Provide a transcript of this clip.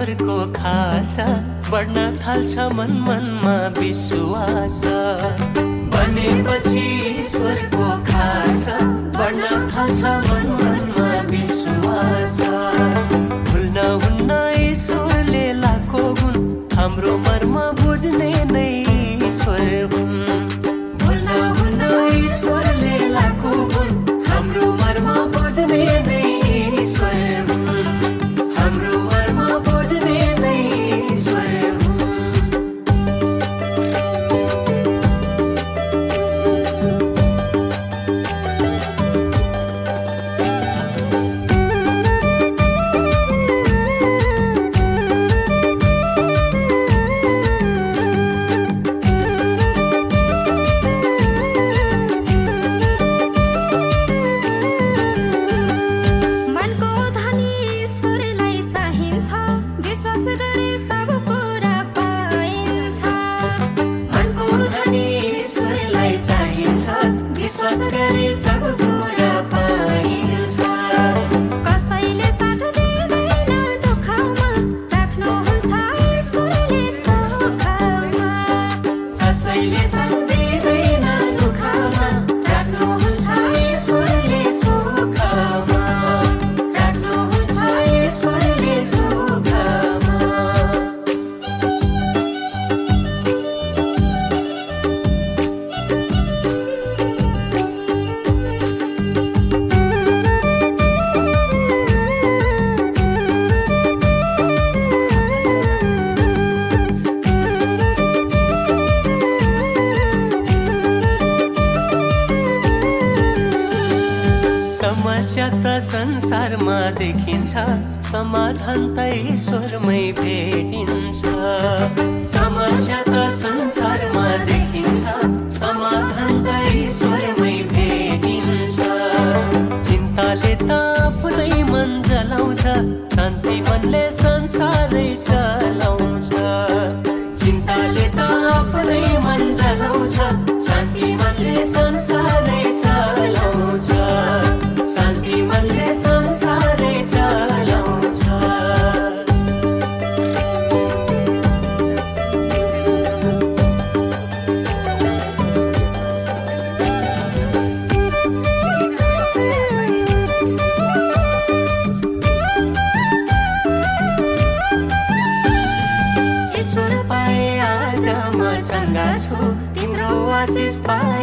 ईश्वरको खास बढ्न थाल्छ मन मनमा विश्वास बनेपछि ईश्वरको खास बढ्न थाल्छ मन मनमा विश्वास भुल्न हुन्न ईश्वरले लाखो गुण हाम्रो मर्म बुझ्ने नै ईश्वर हुन् भुल्न हुन्न ईश्वरले लाखो गुण हाम्रो मर्म बुझ्ने नै ईश्वर हुन् हाम्रो मर्म बुझ्ने नै ईश्वर हुन् विश्वास गरे सब कुरा पाइन्छ कसैले साथ दिँदैन दुःखमा राख्नुहुन्छ ईश्वरले सुखमा कसैले साथ दिँदैन दुःखमा राख्नुहुन्छ ईश्वरले सुखमा राख्नुहुन्छ ईश्वरले सुखमा समस्या त संसारमा देखिन्छ समाधान त ईश्वरमै भेटिन्छ समस्या त संसारमा देखिन्छ समाधान त ईश्वरमै भेटिन्छ चिन्ताले त आफ्नै मन जलाउँछ शान्ति मनले संसारै चलाउँछ चिन्ताले त आफ्नै मन जलाउँछ शान्ति मनले संसारै चलाउँछ शान्ति मनले संसारै चलाउँछ ईश्वर पाए आज म चङ्गा छु तिम्रो आशिष पाए